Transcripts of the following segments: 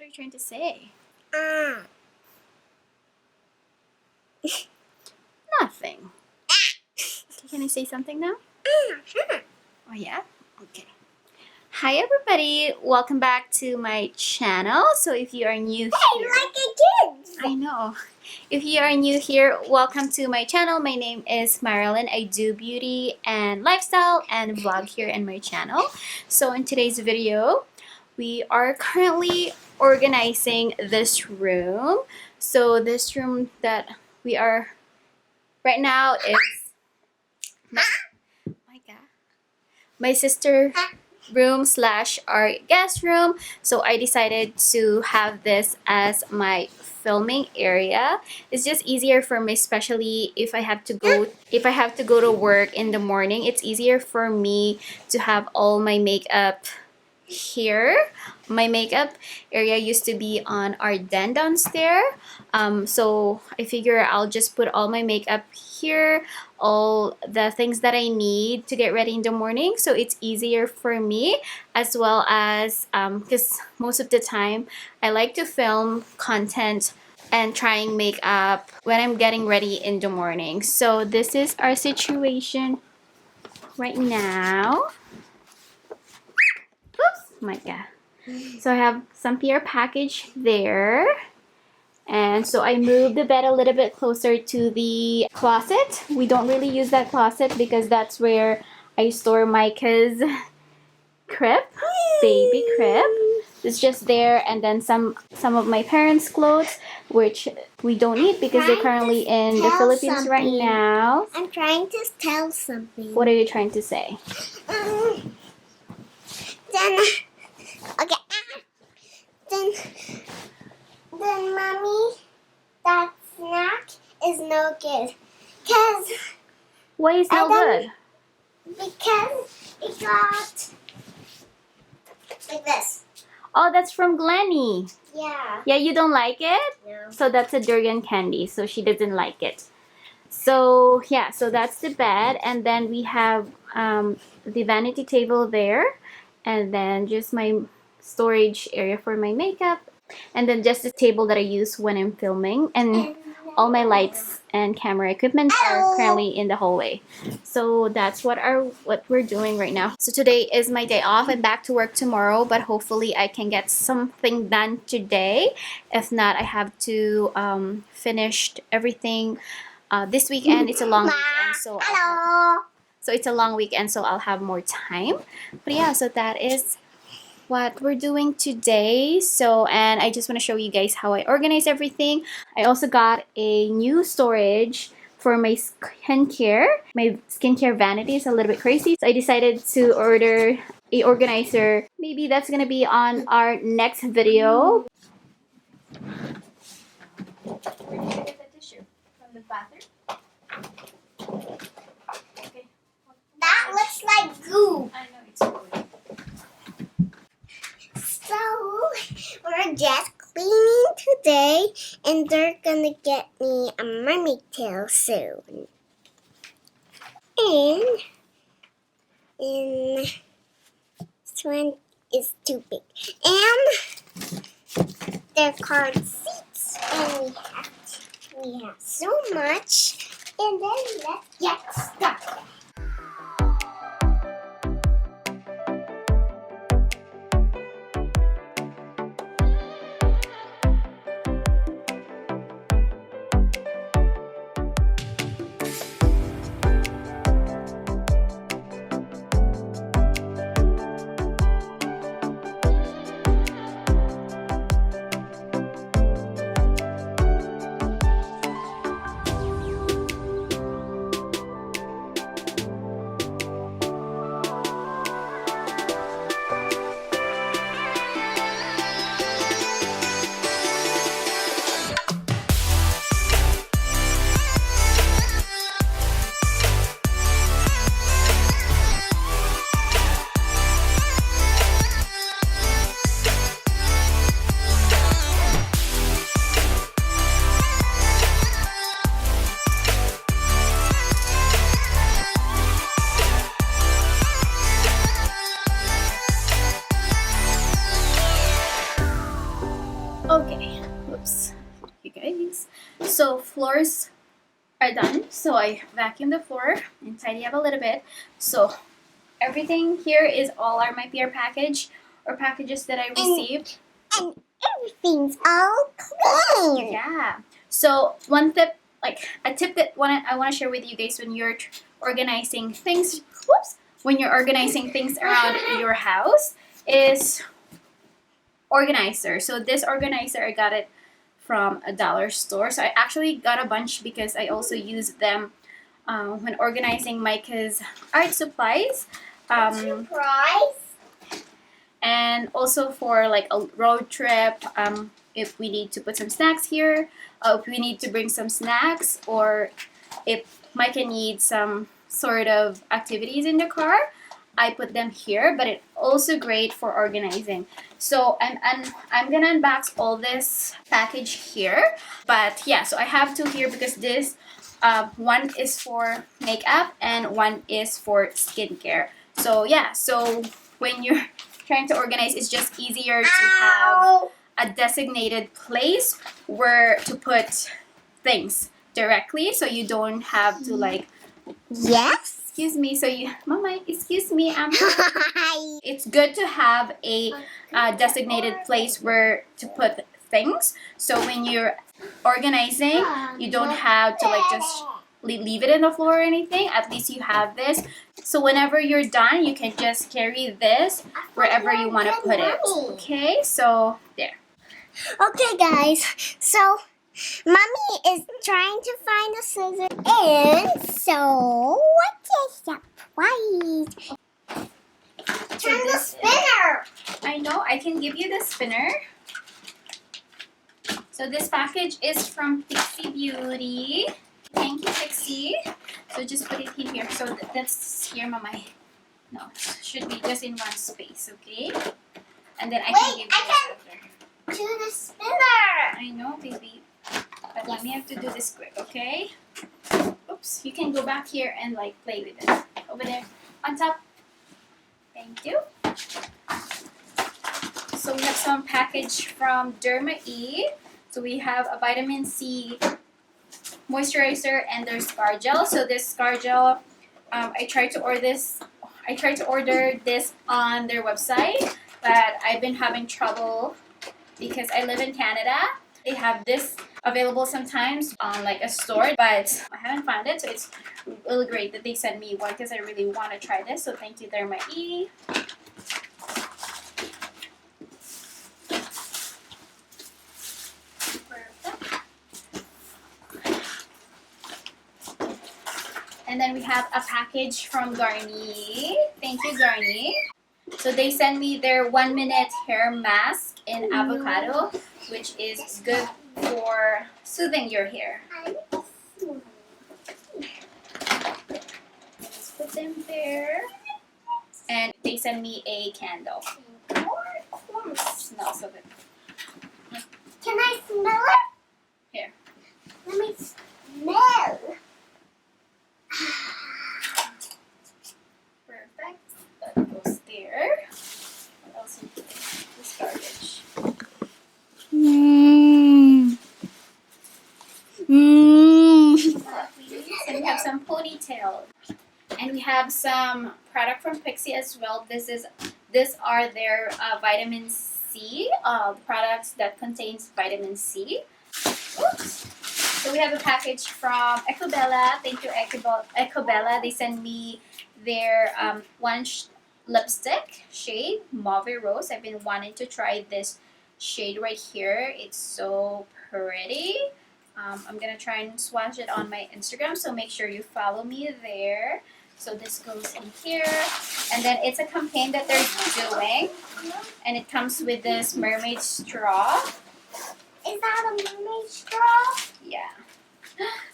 you trying to say? Nothing. Okay, can I say something now? Oh yeah? Okay. Hi everybody! Welcome back to my channel. So if you are new here... like a kid! I know. If you are new here, welcome to my channel. My name is Myrhalyn. I do beauty and lifestyle and vlog here in my channel. So in today's video, we are currently organizing this room. So this room that we are right now is my sister room slash our guest room. So I decided to have this as my filming area. It's just easier for me, especially if I have to go to work in the morning. It's easier for me to have all my makeup here. My makeup area used to be on our den downstairs. So I figure I'll just put all my makeup here, all the things that I need to get ready in the morning, so it's easier for me, as well as because most of the time I like to film content and trying makeup when I'm getting ready in the morning. So this is our situation right now. Oops, my God. So I have some PR package there. And so I moved the bed a little bit closer to the closet. We don't really use that closet because that's where I store Micah's crib, baby crib. It's just there, and then some of my parents' clothes, which we don't need because they're currently in the Philippines right now. I'm trying to tell something. What are you trying to say? Then mommy, that snack is no good. Cause Why is no good? Because it got like this. Oh, that's from Glenny. Yeah. Yeah, you don't like it? No. So that's a durian candy, so she doesn't like it. So yeah, so that's the bed, and then we have the vanity table there, and then just my storage area for my makeup, and then just the table that I use when I'm filming, and all my lights and camera equipment are currently in the hallway. So that's what we're doing right now. So today is my day off. I'm back to work tomorrow, but hopefully I can get something done today. If not, I have to finish everything this weekend. It's a long weekend, so it's a long weekend, so I'll have more time. But yeah, so that is what we're doing today. So, and I just want to show you guys how I organize everything. I also got a new storage for my skincare. My skincare vanity is a little bit crazy, so I decided to order a organizer. Maybe that's gonna be on our next video. Where did you get the tissue? From the bathroom? Okay. That looks like goo. I know, it's good. So we're just cleaning today, and they're gonna get me a mermaid tail soon. And this one is too big. And they're called seats, and we have so much. And then let's get started. Okay, whoops, you guys. So floors are done. So I vacuumed the floor and tidy up a little bit. So everything here is all our my PR package or packages that I received. And everything's all clean. Yeah. So one tip, like a tip that I want to share with you guys when you're organizing things. Whoops. When you're organizing things around your house is organizer. So this organizer, I got it from a dollar store. So I actually got a bunch because I also use them when organizing Micah's art supplies. Surprise. And also for like a road trip, if we need to put some snacks here, if we need to bring some snacks, or if Micah needs some sort of activities in the car, I put them here. But it's also great for organizing. So I'm gonna unbox all this package here. But yeah, so I have two here because this one is for makeup and one is for skincare. So yeah, so when you're trying to organize, it's just easier to have a designated place where to put things directly, so you don't have to like, Yes. excuse me, so you, mama, excuse me, it's good to have a designated place where to put things, so when you're organizing, you don't have to like just leave it in the floor or anything. At least you have this, so whenever you're done, you can just carry this wherever you want to put it. Okay, so there. Okay, guys. So, Mommy is trying to find the scissors. And so, what is the prize? Turn the spinner. I know, I can give you the spinner. So this package is from Pixie Beauty. Thank you, Pixie. So just put it in here. So that's here, Mama. No, it should be just in one space, okay? And then I can give you the spinner. To the spinner. I know, baby. But let me have to do this quick, okay? Oops, you can go back here and like play with it. Over there, on top. Thank you. So we have some package from Derma E. So we have a vitamin C moisturizer and their scar gel. So this scar gel, I tried to order this. I tried to order this on their website, but I've been having trouble because I live in Canada. They have this available sometimes on like a store, but I haven't found it. So it's really great that they sent me one because I really want to try this. So thank you, Derma E. And then we have a package from Garnier. Thank you, Garnier. So they sent me their 1-minute hair mask in avocado, which is good for soothing your hair. Let's put them there. And they sent me a candle. Smells of it. Can I smell it? Here. Let me smell. Perfect. That goes there. What else is this garbage? And we have some ponytail. And we have some product from Pixie as well. These are their vitamin C products that contains vitamin C. Oops. So we have a package from Ecobella. Thank you, Ecobella. They sent me their lipstick shade, Mauve Rose. I've been wanting to try this shade right here. It's so pretty. I'm gonna try and swatch it on my Instagram, so make sure you follow me there. So this goes in here, and then it's a campaign that they're doing, and it comes with this mermaid straw. Is that a mermaid straw? Yeah.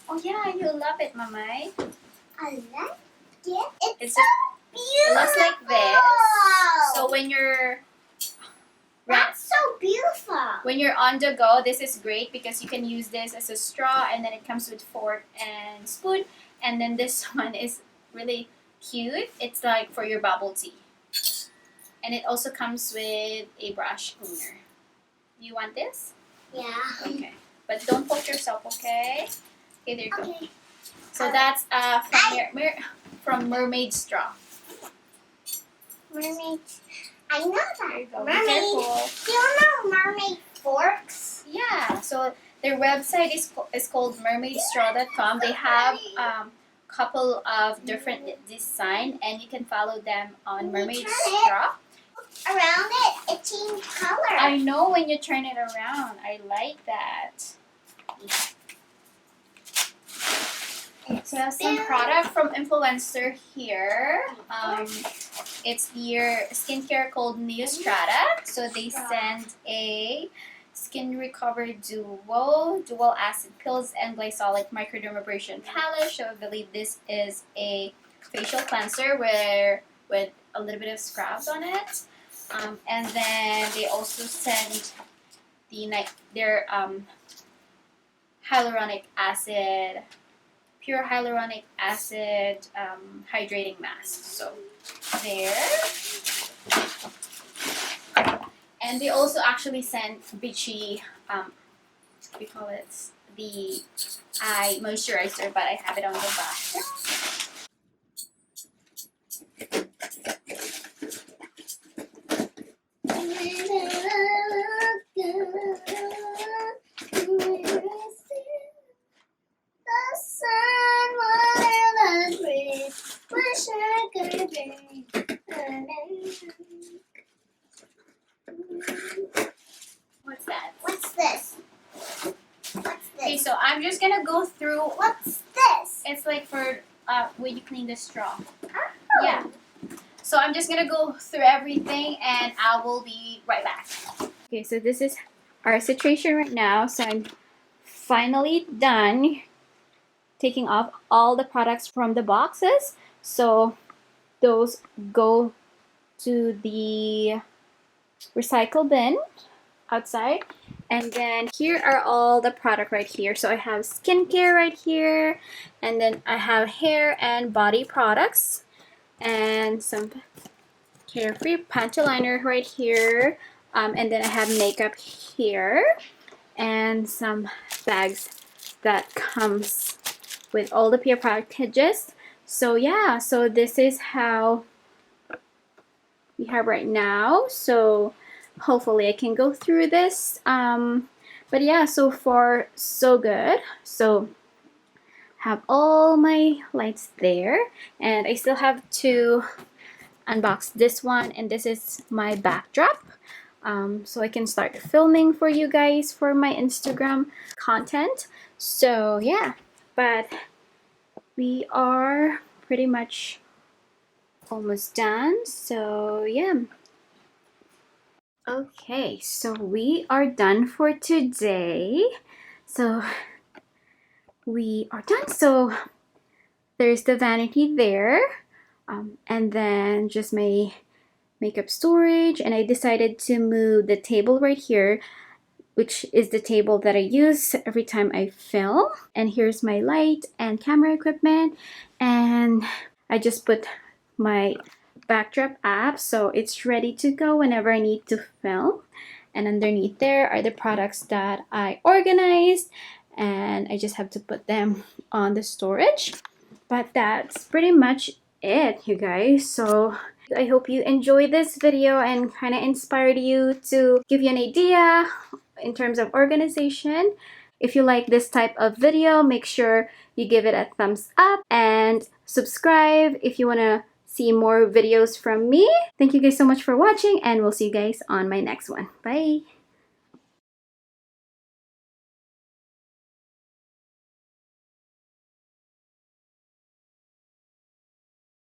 Oh yeah, you'll love it, Mama. I like it. It's It's so It beautiful. looks like this. So when you're That's so beautiful. when you're on the go, this is great because you can use this as a straw, and then it comes with fork and spoon. And then this one is really cute. It's like for your bubble tea. And it also comes with a brush cleaner. You want this? Yeah. Okay. But don't poke yourself, okay? Okay, there you go. Okay. So that's from mermaid straw. Mermaid. I know that. There you go. Be Mermaid. careful. Do you know mermaid forks? Yeah. So their website is called mermaidstraw.com. They have couple of different design, and you can follow them on Mermaid Straw. Around it changed color. I know when you turn it around. I like that. So I have some product from influencer here. It's their skincare called Neostrata. So they send a skin recovery dual acid pills and glycolic microdermabrasion polish. So I believe this is a facial cleanser with a little bit of scrubs on it. And then they also send their hyaluronic acid, pure hyaluronic acid hydrating mask. So there. And they also actually sent Vichy, we call it the eye moisturizer, but I have it on the back. What's that? What's this? Okay, so I'm just gonna go through. What's this? It's like for when you clean the straw. Oh. Yeah. So I'm just gonna go through everything, and I will be right back. Okay, so this is our situation right now. So I'm finally done taking off all the products from the boxes. So those go to the recycle bin outside. And then here are all the product right here. So I have skincare right here, and then I have hair and body products, and some Carefree panty liner right here, and then I have makeup here, and some bags that comes with all the PR packages. So yeah, so this is how we have right now. So hopefully I can go through this. But yeah, so far so good. So have all my lights there, and I still have to unbox this one, and this is my backdrop. So I can start filming for you guys for my Instagram content. So yeah, but we are pretty much almost done. So yeah. Okay, so we are done for today. So we are done. So there's the vanity there, and then just my makeup storage, and I decided to move the table right here, which is the table that I use every time I film. And here's my light and camera equipment, and I just put my backdrop app so it's ready to go whenever I need to film. And underneath there are the products that I organized, and I just have to put them on the storage. But that's pretty much it, you guys. So I hope you enjoyed this video and kind of inspired you to give you an idea in terms of organization. If you like this type of video, make sure you give it a thumbs up and subscribe if you want to see more videos from me. Thank you guys so much for watching, and we'll see you guys on my next one. Bye!